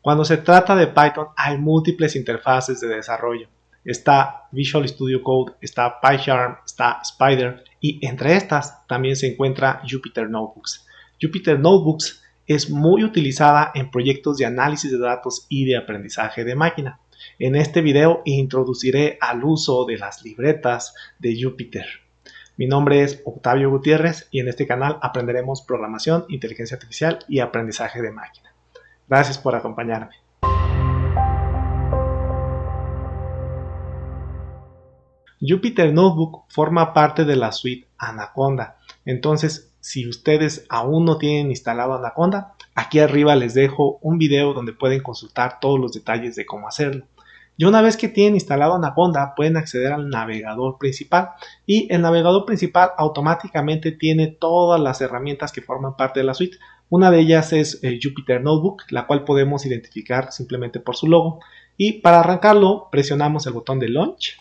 Cuando se trata de Python hay múltiples interfaces de desarrollo. Está Visual Studio Code, está PyCharm, está Spyder y entre estas también se encuentra Jupyter Notebooks. Jupyter Notebooks es muy utilizada en proyectos de análisis de datos y de aprendizaje de máquina. En este video introduciré al uso de las libretas de Jupyter. Mi nombre es Octavio Gutiérrez y en este canal aprenderemos programación, inteligencia artificial y aprendizaje de máquina. Gracias por acompañarme. Jupyter Notebook forma parte de la suite Anaconda. Entonces, si ustedes aún no tienen instalado Anaconda, aquí arriba les dejo un video donde pueden consultar todos los detalles de cómo hacerlo. Y una vez que tienen instalado Anaconda, pueden acceder al navegador principal y el navegador principal automáticamente tiene todas las herramientas que forman parte de la suite. Una de ellas es Jupyter Notebook, la cual podemos identificar simplemente por su logo. Y para arrancarlo, presionamos el botón de Launch.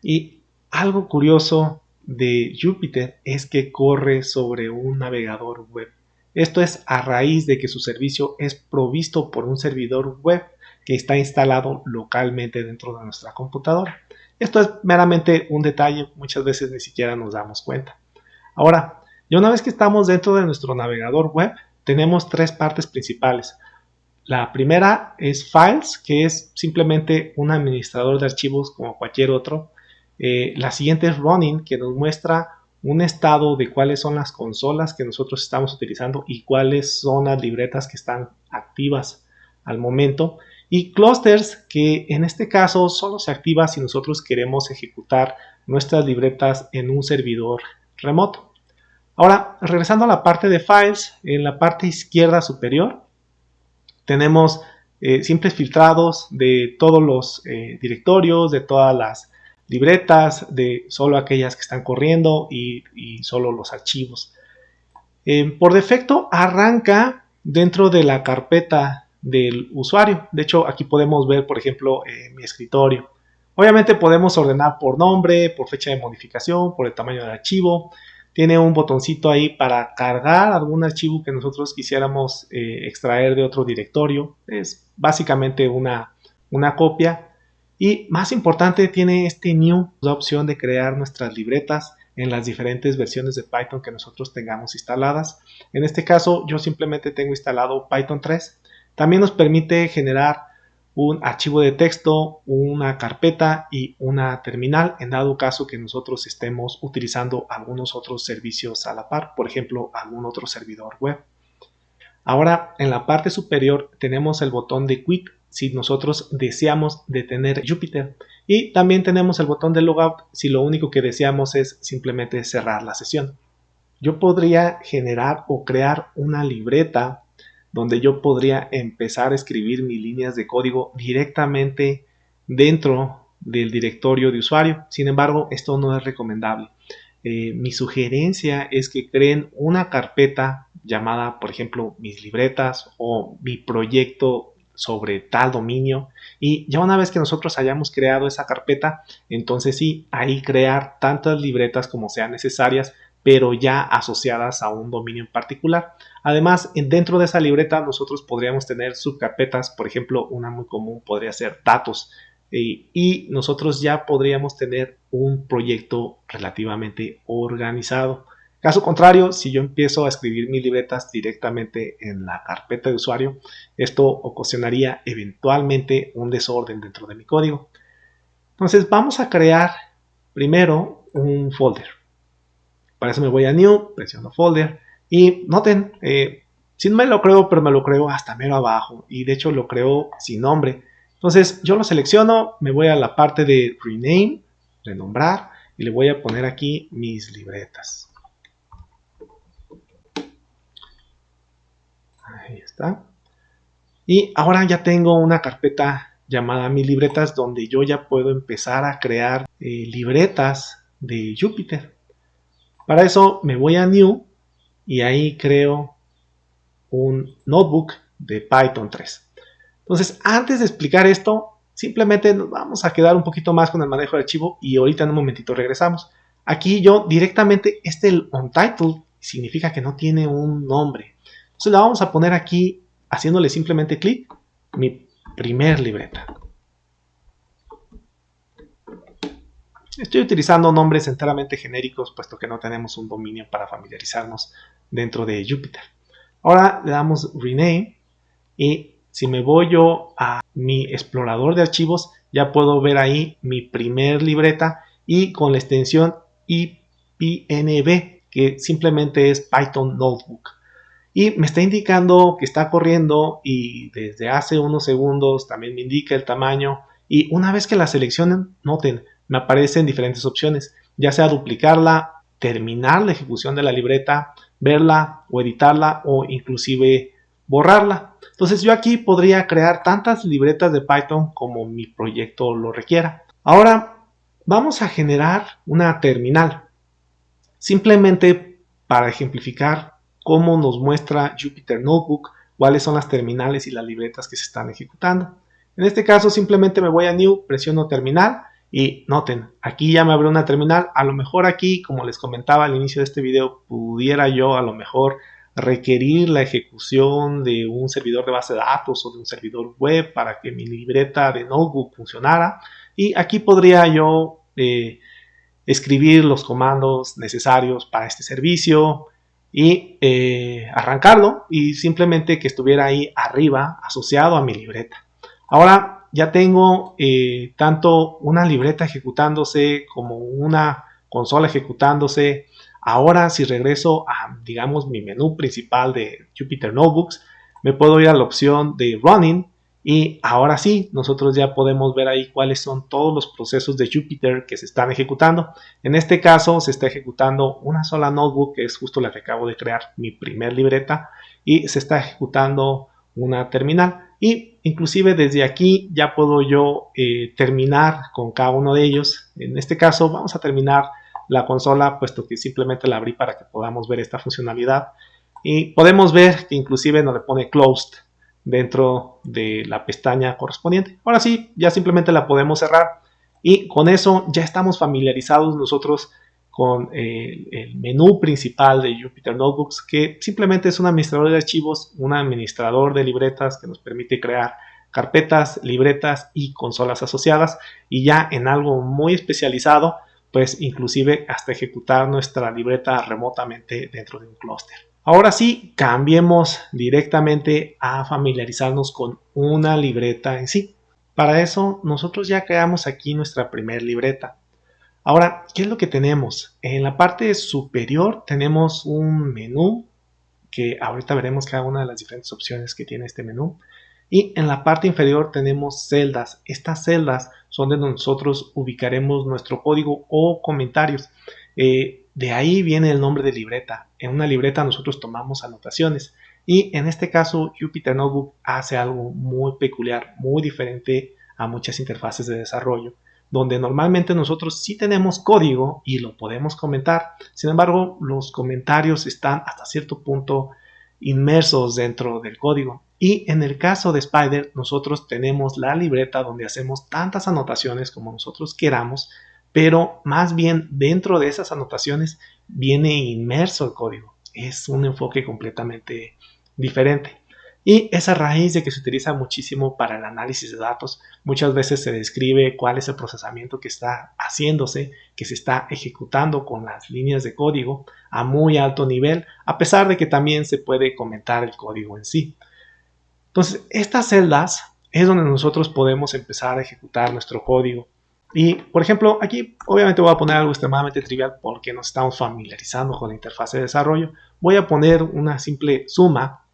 Y algo curioso de Jupyter es que corre sobre un navegador web. Esto es a raíz de que su servicio es provisto por un servidor web que está instalado localmente dentro de nuestra computadora. Esto es meramente un detalle, muchas veces ni siquiera nos damos cuenta. Ahora, ya una vez que estamos dentro de nuestro navegador web, tenemos tres partes principales. La primera es Files, que es simplemente un administrador de archivos como cualquier otro. La siguiente es Running, que nos muestra un estado de cuáles son las consolas que nosotros estamos utilizando y cuáles son las libretas que están activas al momento. Y Clusters, que en este caso solo se activa si nosotros queremos ejecutar nuestras libretas en un servidor remoto. Ahora, regresando a la parte de Files, en la parte izquierda superior tenemos simples filtrados de todos los directorios, de todas las libretas, de solo aquellas que están corriendo y solo los archivos. Por defecto arranca dentro de la carpeta del usuario. De hecho, aquí podemos ver, por ejemplo, mi escritorio. Obviamente podemos ordenar por nombre, por fecha de modificación, por el tamaño del archivo. Tiene un botoncito ahí para cargar algún archivo que nosotros quisiéramos extraer de otro directorio. Es básicamente una copia. Y más importante, tiene este New, la opción de crear nuestras libretas en las diferentes versiones de Python que nosotros tengamos instaladas. En este caso, yo simplemente tengo instalado Python 3. También nos permite generar un archivo de texto, una carpeta y una terminal en dado caso que nosotros estemos utilizando algunos otros servicios a la par, por ejemplo, algún otro servidor web. Ahora, en la parte superior tenemos el botón de Quit si nosotros deseamos detener Jupyter y también tenemos el botón de Logout si lo único que deseamos es simplemente cerrar la sesión. Yo podría generar o crear una libreta donde yo podría empezar a escribir mis líneas de código directamente dentro del directorio de usuario. Sin embargo, esto no es recomendable. Mi sugerencia es que creen una carpeta llamada, por ejemplo, mis libretas o mi proyecto sobre tal dominio, y ya una vez que nosotros hayamos creado esa carpeta, entonces sí, ahí crear tantas libretas como sean necesarias, pero ya asociadas a un dominio en particular. Además, dentro de esa libreta nosotros podríamos tener subcarpetas, por ejemplo, una muy común podría ser datos, y nosotros ya podríamos tener un proyecto relativamente organizado. Caso contrario, si yo empiezo a escribir mis libretas directamente en la carpeta de usuario, esto ocasionaría eventualmente un desorden dentro de mi código. Entonces vamos a crear primero un folder. Para eso me voy a New, presiono Folder y noten, si no me lo creo, pero me lo creo hasta mero abajo y de hecho lo creo sin nombre. Entonces yo lo selecciono, me voy a la parte de Rename, renombrar y le voy a poner aquí mis libretas. Ahí está. Y ahora ya tengo una carpeta llamada mis libretas donde yo ya puedo empezar a crear libretas de Jupyter. Para eso me voy a New y ahí creo un notebook de Python 3. Entonces, antes de explicar esto, simplemente nos vamos a quedar un poquito más con el manejo de archivo y ahorita en un momentito regresamos. Aquí yo directamente, el untitled significa que no tiene un nombre. Entonces la vamos a poner aquí haciéndole simplemente clic. Mi primer libreta. Estoy utilizando nombres enteramente genéricos puesto que no tenemos un dominio para familiarizarnos dentro de Jupyter. Ahora le damos Rename y si me voy yo a mi explorador de archivos ya puedo ver ahí mi primer libreta y con la extensión IPNB, que simplemente es Python Notebook. Y me está indicando que está corriendo y desde hace unos segundos también me indica el tamaño. Y una vez que la seleccionen, noten, me aparecen diferentes opciones, ya sea duplicarla, terminar la ejecución de la libreta, verla o editarla o inclusive borrarla. Entonces yo aquí podría crear tantas libretas de Python como mi proyecto lo requiera. Ahora vamos a generar una terminal. Simplemente para ejemplificar cómo nos muestra Jupyter Notebook, cuáles son las terminales y las libretas que se están ejecutando. En este caso simplemente me voy a New, presiono terminal y noten, aquí ya me abrió una terminal. A lo mejor aquí, como les comentaba al inicio de este video, pudiera yo a lo mejor requerir la ejecución de un servidor de base de datos o de un servidor web para que mi libreta de notebook funcionara. Y aquí podría yo escribir los comandos necesarios para este servicio y arrancarlo y simplemente que estuviera ahí arriba asociado a mi libreta. Ahora ya tengo tanto una libreta ejecutándose como una consola ejecutándose. Ahora si regreso a, digamos, mi menú principal de Jupyter Notebooks, me puedo ir a la opción de Running y ahora sí, nosotros ya podemos ver ahí cuáles son todos los procesos de Jupyter que se están ejecutando. En este caso se está ejecutando una sola notebook, que es justo la que acabo de crear, mi primer libreta, y se está ejecutando una terminal. Y inclusive desde aquí ya puedo yo terminar con cada uno de ellos. En este caso vamos a terminar la consola, puesto que simplemente la abrí para que podamos ver esta funcionalidad. Y podemos ver que inclusive nos le pone closed dentro de la pestaña correspondiente. Ahora sí, ya simplemente la podemos cerrar y con eso ya estamos familiarizados nosotros con el menú principal de Jupyter Notebooks, que simplemente es un administrador de archivos, un administrador de libretas que nos permite crear carpetas, libretas y consolas asociadas, y ya en algo muy especializado, pues inclusive hasta ejecutar nuestra libreta remotamente dentro de un clúster. Ahora sí, cambiemos directamente a familiarizarnos con una libreta en sí. Para eso, nosotros ya creamos aquí nuestra primera libreta. Ahora, ¿qué es lo que tenemos? En la parte superior tenemos un menú, que ahorita veremos cada una de las diferentes opciones que tiene este menú. Y en la parte inferior tenemos celdas. Estas celdas son donde nosotros ubicaremos nuestro código o comentarios. De ahí viene el nombre de libreta. En una libreta nosotros tomamos anotaciones y en este caso Jupyter Notebook hace algo muy peculiar, muy diferente a muchas interfaces de desarrollo, donde normalmente nosotros sí tenemos código y lo podemos comentar. Sin embargo, los comentarios están hasta cierto punto inmersos dentro del código. Y en el caso de Spyder, nosotros tenemos la libreta donde hacemos tantas anotaciones como nosotros queramos, pero más bien dentro de esas anotaciones viene inmerso el código. Es un enfoque completamente diferente. Y esa raíz de que se utiliza muchísimo para el análisis de datos, muchas veces se describe cuál es el procesamiento que está haciéndose, que se está ejecutando con las líneas de código a muy alto nivel, a pesar de que también se puede comentar el código en sí. Entonces, estas celdas es donde nosotros podemos empezar a ejecutar nuestro código. Y, por ejemplo, aquí obviamente voy a poner algo extremadamente trivial porque nos estamos familiarizando con la interfaz de desarrollo. Voy a poner una simple suma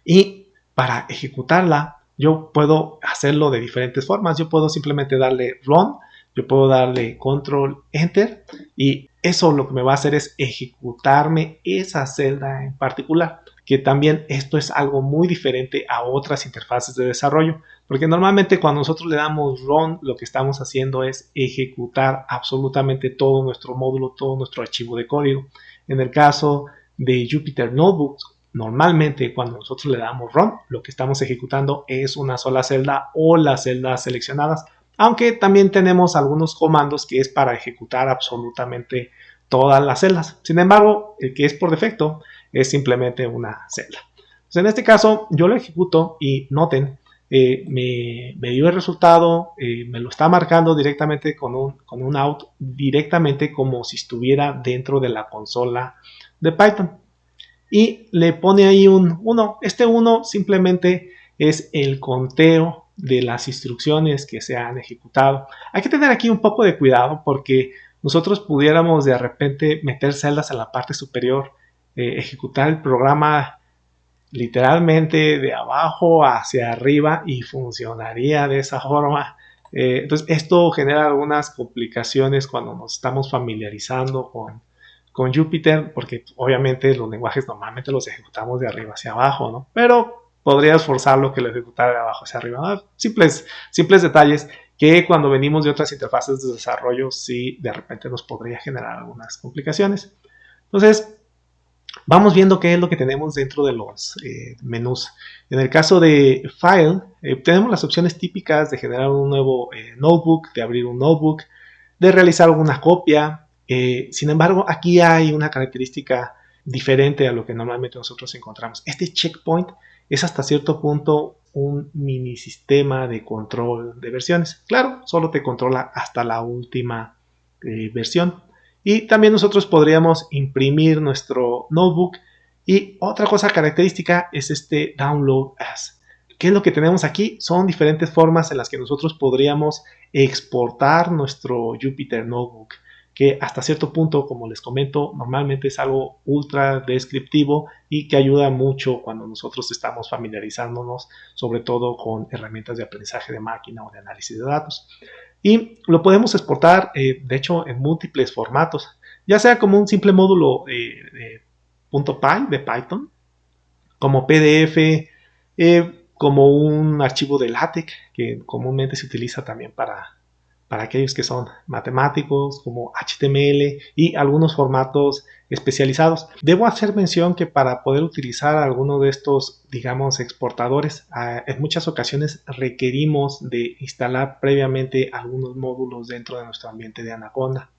y para ejecutarla yo puedo hacerlo de diferentes formas. Yo puedo simplemente darle Run, yo puedo darle Control Enter y eso lo que me va a hacer es ejecutarme esa celda en particular, que también esto es algo muy diferente a otras interfaces de desarrollo, porque normalmente cuando nosotros le damos Run, lo que estamos haciendo es ejecutar absolutamente todo nuestro módulo, todo nuestro archivo de código. En el caso de Jupyter Notebooks, normalmente cuando nosotros le damos Run, lo que estamos ejecutando es una sola celda o las celdas seleccionadas, aunque también tenemos algunos comandos que es para ejecutar absolutamente todas las celdas. Sin embargo, el que es por defecto es simplemente una celda. Entonces, en este caso yo lo ejecuto y noten me dio el resultado, me lo está marcando directamente con un out, directamente como si estuviera dentro de la consola de Python. Y le pone ahí un 1. Este 1 simplemente es el conteo de las instrucciones que se han ejecutado. Hay que tener aquí un poco de cuidado porque nosotros pudiéramos de repente meter celdas en la parte superior, ejecutar el programa literalmente de abajo hacia arriba y funcionaría de esa forma. Entonces esto genera algunas complicaciones cuando nos estamos familiarizando con Jupyter, porque obviamente los lenguajes normalmente los ejecutamos de arriba hacia abajo, ¿no? Pero podrías forzarlo que lo ejecutara de abajo hacia arriba, ¿no? Simples detalles que cuando venimos de otras interfaces de desarrollo sí de repente nos podría generar algunas complicaciones. Entonces, vamos viendo qué es lo que tenemos dentro de los menús. En el caso de File, tenemos las opciones típicas de generar un nuevo notebook, de abrir un notebook, de realizar alguna copia. Sin embargo, aquí hay una característica diferente a lo que normalmente nosotros encontramos. Este checkpoint es hasta cierto punto un mini sistema de control de versiones. Claro, solo te controla hasta la última versión. Y también nosotros podríamos imprimir nuestro notebook. Y otra cosa característica es este Download As. ¿Qué es lo que tenemos aquí? Son diferentes formas en las que nosotros podríamos exportar nuestro Jupyter Notebook, que hasta cierto punto, como les comento, normalmente es algo ultra descriptivo y que ayuda mucho cuando nosotros estamos familiarizándonos, sobre todo con herramientas de aprendizaje de máquina o de análisis de datos. Y lo podemos exportar, de hecho, en múltiples formatos, ya sea como un simple módulo .py de Python, como PDF, como un archivo de LaTeX, que comúnmente se utiliza también para aquellos que son matemáticos, como HTML y algunos formatos especializados. Debo hacer mención que para poder utilizar alguno de estos, digamos, exportadores, en muchas ocasiones requerimos de instalar previamente algunos módulos dentro de nuestro ambiente de Anaconda.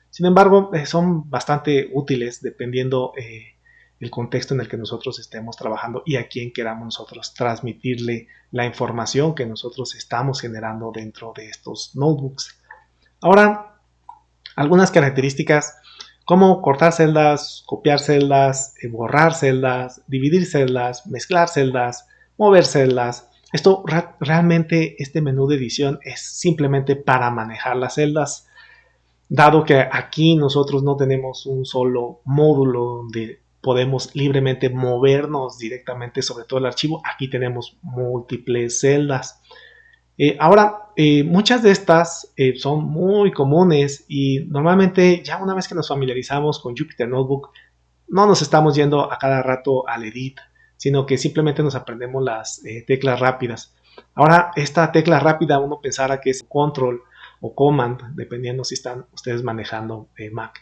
Sin embargo, son bastante útiles dependiendo el contexto en el que nosotros estemos trabajando y a quién queramos nosotros transmitirle la información que nosotros estamos generando dentro de estos notebooks. Ahora, algunas características como cortar celdas, copiar celdas, borrar celdas, dividir celdas, mezclar celdas, mover celdas. Esto realmente, este menú de edición es simplemente para manejar las celdas, dado que aquí nosotros no tenemos un solo módulo donde podemos libremente movernos directamente sobre todo el archivo. Aquí tenemos múltiples celdas. Ahora, muchas de estas son muy comunes y normalmente ya una vez que nos familiarizamos con Jupyter Notebook, no nos estamos yendo a cada rato al edit, sino que simplemente nos aprendemos las teclas rápidas. Ahora, esta tecla rápida uno pensará que es control o command, dependiendo si están ustedes manejando Mac.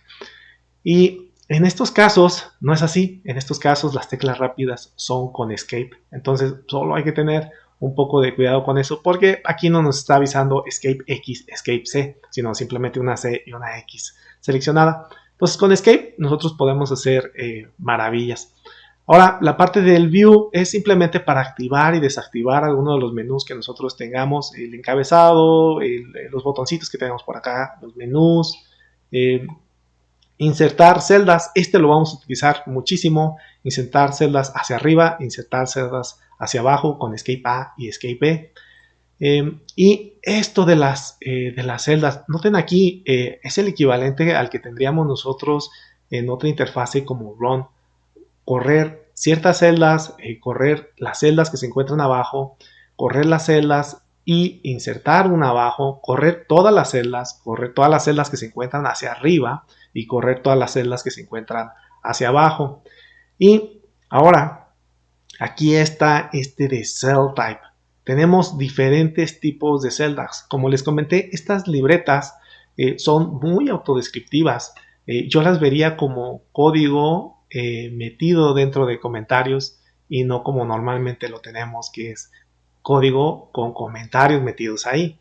Y en estos casos no es así. En estos casos las teclas rápidas son con escape. Entonces solo hay que tener un poco de cuidado con eso, porque aquí no nos está avisando escape X, escape C, sino simplemente una C y una X seleccionada. Entonces con escape nosotros podemos hacer maravillas. Ahora, la parte del view es simplemente para activar y desactivar alguno de los menús que nosotros tengamos, el encabezado, los botoncitos que tenemos por acá, los menús, insertar celdas. Este lo vamos a utilizar muchísimo, insertar celdas hacia arriba, insertar celdas hacia abajo con escape A y escape B. Y esto de las celdas, noten aquí, es el equivalente al que tendríamos nosotros en otra interfase como run. Correr ciertas celdas, correr las celdas que se encuentran abajo, correr las celdas y insertar una abajo, correr todas las celdas que se encuentran hacia arriba y correr todas las celdas que se encuentran hacia abajo. Y ahora, aquí está este de cell type. Tenemos diferentes tipos de celdas. Como les comenté, estas libretas son muy autodescriptivas. Yo las vería como código metido dentro de comentarios y no como normalmente lo tenemos, que es código con comentarios metidos ahí.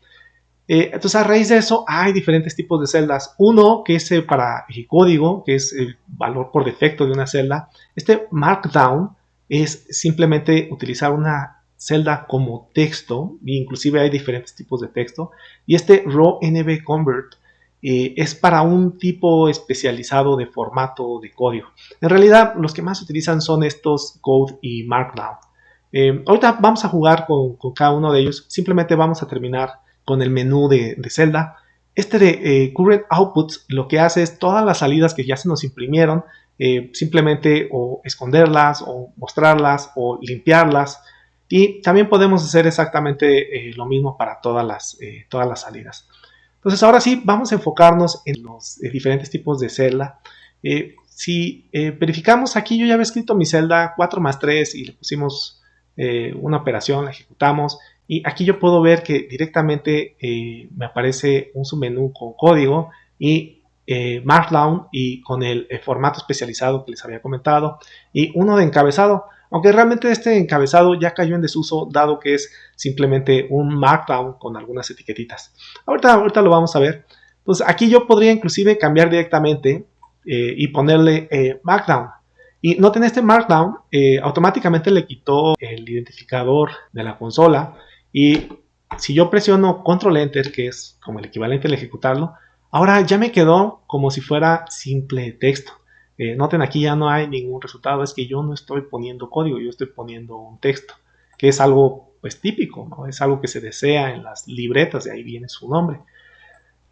Entonces, a raíz de eso, hay diferentes tipos de celdas. Uno que es para el código, que es el valor por defecto de una celda. Este Markdown es simplemente utilizar una celda como texto, e inclusive hay diferentes tipos de texto, y este Raw NV Convert es para un tipo especializado de formato de código. En realidad, los que más se utilizan son estos Code y Markdown. Ahorita vamos a jugar con cada uno de ellos. Simplemente vamos a terminar con el menú de celda. Este de Current Outputs lo que hace es todas las salidas que ya se nos imprimieron, simplemente o esconderlas, o mostrarlas, o limpiarlas. Y también podemos hacer exactamente lo mismo para todas las salidas. Entonces ahora sí, vamos a enfocarnos en los diferentes tipos de celda. Si verificamos aquí, yo ya había escrito mi celda 4 más 3 y le pusimos una operación, la ejecutamos. Y aquí yo puedo ver que directamente me aparece un submenú con código y Markdown y con el formato especializado que les había comentado y uno de encabezado. Aunque realmente este encabezado ya cayó en desuso, dado que es simplemente un Markdown con algunas etiquetitas. Ahorita lo vamos a ver. Entonces aquí yo podría inclusive cambiar directamente y ponerle Markdown. Y noten, este Markdown automáticamente le quitó el identificador de la consola. Y si yo presiono Control Enter, que es como el equivalente al ejecutarlo, ahora ya me quedó como si fuera simple texto. Noten, aquí ya no hay ningún resultado, es que yo no estoy poniendo código, yo estoy poniendo un texto, que es algo pues típico, ¿no? Es algo que se desea en las libretas, de ahí viene su nombre.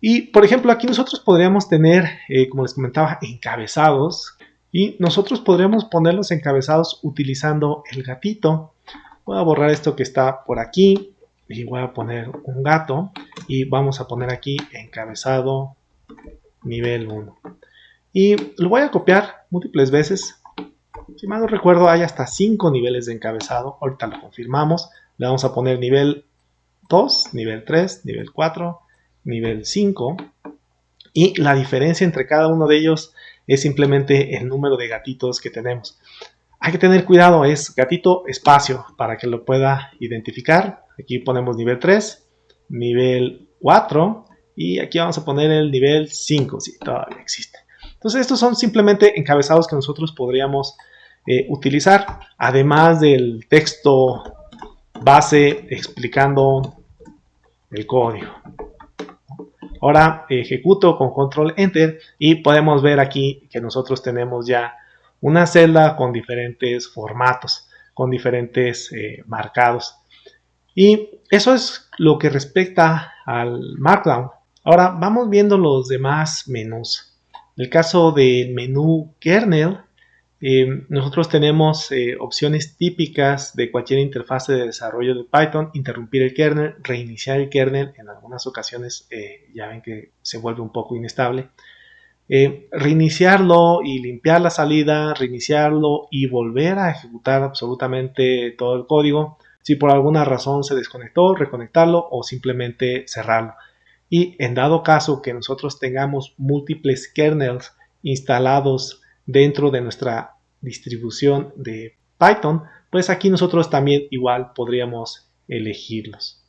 Y por ejemplo, aquí nosotros podríamos tener, como les comentaba, encabezados, y nosotros podríamos poner los encabezados utilizando el gatito. Voy a borrar esto que está por aquí y voy a poner un gato y vamos a poner aquí encabezado nivel 1. Y lo voy a copiar múltiples veces. Si mal no recuerdo, hay hasta 5 niveles de encabezado. Ahorita lo confirmamos. Le vamos a poner nivel 2, nivel 3, nivel 4, nivel 5. Y la diferencia entre cada uno de ellos es simplemente el número de gatitos que tenemos. Hay que tener cuidado, es gatito espacio para que lo pueda identificar. Aquí ponemos nivel 3, nivel 4 y aquí vamos a poner el nivel 5, si todavía existe. Entonces estos son simplemente encabezados que nosotros podríamos utilizar, además del texto base explicando el código. Ahora ejecuto con Control Enter y podemos ver aquí que nosotros tenemos ya una celda con diferentes formatos, con diferentes marcados. Y eso es lo que respecta al Markdown. Ahora vamos viendo los demás menús. En el caso del menú kernel, nosotros tenemos opciones típicas de cualquier interfaz de desarrollo de Python: interrumpir el kernel, reiniciar el kernel. En algunas ocasiones ya ven que se vuelve un poco inestable. Reiniciarlo y limpiar la salida, reiniciarlo y volver a ejecutar absolutamente todo el código. Si por alguna razón se desconectó, reconectarlo o simplemente cerrarlo. Y en dado caso que nosotros tengamos múltiples kernels instalados dentro de nuestra distribución de Python, pues aquí nosotros también igual podríamos elegirlos.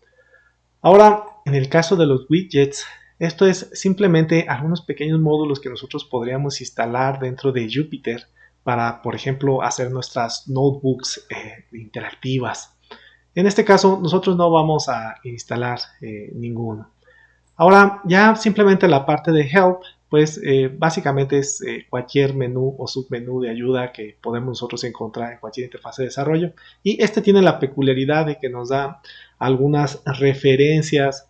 Ahora, en el caso de los widgets, esto es simplemente algunos pequeños módulos que nosotros podríamos instalar dentro de Jupyter para, por ejemplo, hacer nuestras notebooks interactivas. En este caso, nosotros no vamos a instalar ninguno. Ahora, ya simplemente la parte de Help, pues básicamente es cualquier menú o submenú de ayuda que podemos nosotros encontrar en cualquier interfaz de desarrollo. Y este tiene la peculiaridad de que nos da algunas referencias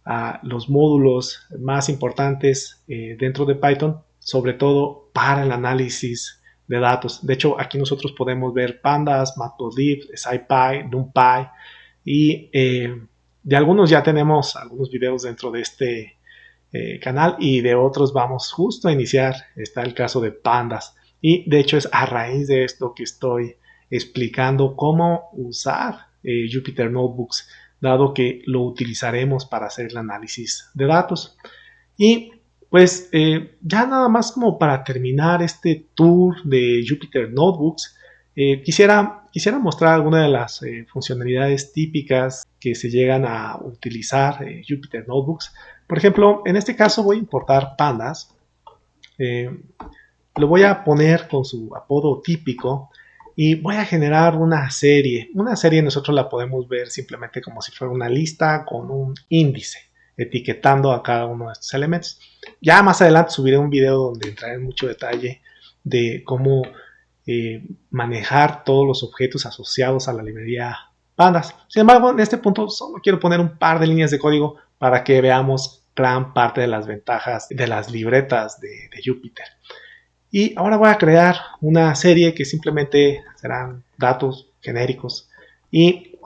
a los módulos más importantes dentro de Python, sobre todo para el análisis de datos. De hecho, aquí nosotros podemos ver Pandas, Matplotlib, SciPy, NumPy y de algunos ya tenemos algunos videos dentro de este canal y de otros vamos justo a iniciar. Está el caso de Pandas y de hecho es a raíz de esto que estoy explicando cómo usar Jupyter Notebooks, dado que lo utilizaremos para hacer el análisis de datos. Y pues ya nada más como para terminar este tour de Jupyter Notebooks, quisiera mostrar algunas de las funcionalidades típicas que se llegan a utilizar en Jupyter Notebooks. Por ejemplo, en este caso voy a importar Pandas. Lo voy a poner con su apodo típico y voy a generar una serie. Una serie nosotros la podemos ver simplemente como si fuera una lista con un índice, etiquetando a cada uno de estos elementos. Ya más adelante subiré un video donde entraré en mucho detalle de cómo manejar todos los objetos asociados a la librería Pandas. Sin embargo, en este punto solo quiero poner un par de líneas de código para que veamos gran parte de las ventajas de las libretas de Jupyter. Y ahora voy a crear una serie que simplemente serán datos genéricos y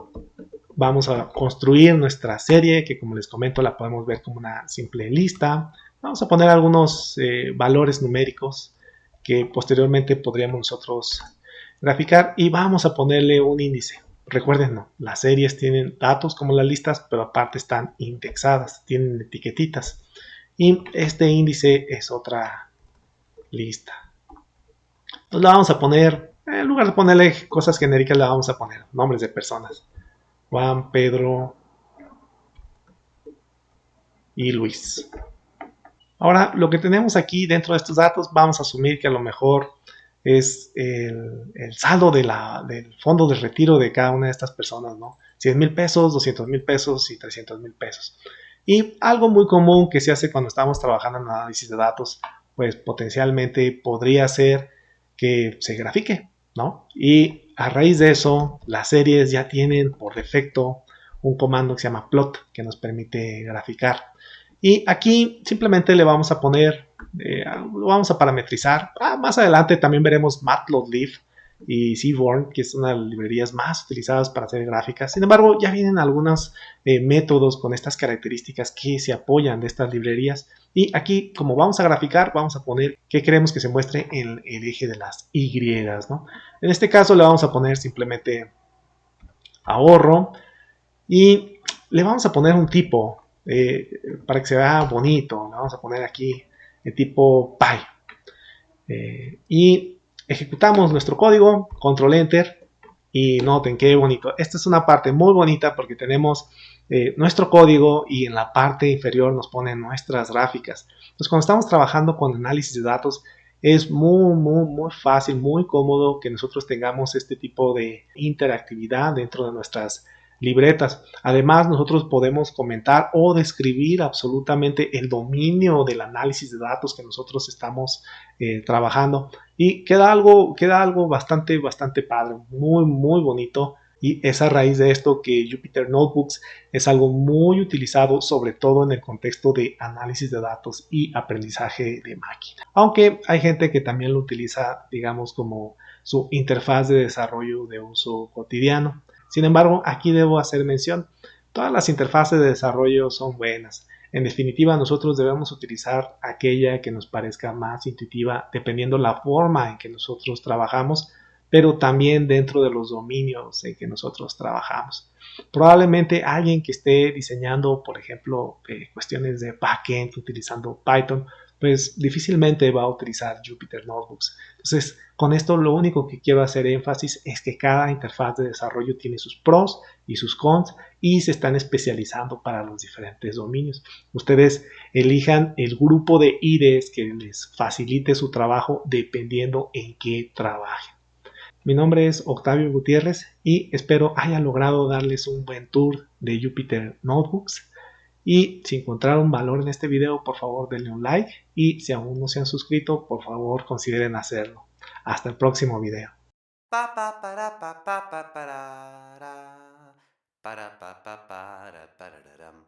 vamos a construir nuestra serie que, como les comento, la podemos ver como una simple lista. Vamos a poner algunos valores numéricos que posteriormente podríamos nosotros graficar y vamos a ponerle un índice. Recuerden, no, las series tienen datos como las listas, pero aparte están indexadas, tienen etiquetitas. Y este índice es otra lista. Entonces la vamos a poner, en lugar de ponerle cosas genéricas, la vamos a poner nombres de personas. Juan, Pedro y Luis. Ahora, lo que tenemos aquí dentro de estos datos, vamos a asumir que a lo mejor es el saldo del fondo de retiro de cada una de estas personas, ¿no? 100,000 pesos, 200,000 pesos y 300,000 pesos. Y algo muy común que se hace cuando estamos trabajando en análisis de datos, pues potencialmente podría ser que se grafique, ¿no? Y a raíz de eso, las series ya tienen por defecto un comando que se llama plot, que nos permite graficar. Y aquí simplemente le vamos a poner, lo vamos a parametrizar. Más adelante también veremos Matplotlib y Seaborn, que es una de las librerías más utilizadas para hacer gráficas. Sin embargo, ya vienen algunos métodos con estas características que se apoyan de estas librerías. Y aquí, como vamos a graficar, vamos a poner qué queremos que se muestre en el eje de las Y, ¿no? En este caso le vamos a poner simplemente ahorro y le vamos a poner un tipo para que se vea bonito. Le vamos a poner aquí el tipo Py. Y ejecutamos nuestro código, control enter, y noten qué bonito. Esta es una parte muy bonita porque tenemos nuestro código y en la parte inferior nos ponen nuestras gráficas. Entonces, cuando estamos trabajando con análisis de datos, es muy fácil, muy cómodo que nosotros tengamos este tipo de interactividad dentro de nuestras libretas. Además, nosotros podemos comentar o describir absolutamente el dominio del análisis de datos que nosotros estamos trabajando y queda algo bastante padre, muy bonito. Y es a raíz de esto que Jupyter Notebooks es algo muy utilizado, sobre todo en el contexto de análisis de datos y aprendizaje de máquina. Aunque hay gente que también lo utiliza, digamos, como su interfaz de desarrollo de uso cotidiano. Sin embargo, aquí debo hacer mención, todas las interfaces de desarrollo son buenas. En definitiva, nosotros debemos utilizar aquella que nos parezca más intuitiva dependiendo la forma en que nosotros trabajamos, pero también dentro de los dominios en que nosotros trabajamos. Probablemente alguien que esté diseñando, por ejemplo, cuestiones de backend utilizando Python, pues difícilmente va a utilizar Jupyter Notebooks. Entonces, con esto lo único que quiero hacer énfasis es que cada interfaz de desarrollo tiene sus pros y sus cons y se están especializando para los diferentes dominios. Ustedes elijan el grupo de IDEs que les facilite su trabajo dependiendo en qué trabajen. Mi nombre es Octavio Gutiérrez y espero haya logrado darles un buen tour de Jupyter Notebooks. Y si encontraron valor en este video, por favor denle un like y si aún no se han suscrito, por favor consideren hacerlo. Hasta el próximo video. Pa pa para pa pa pa para para pa pa para ram.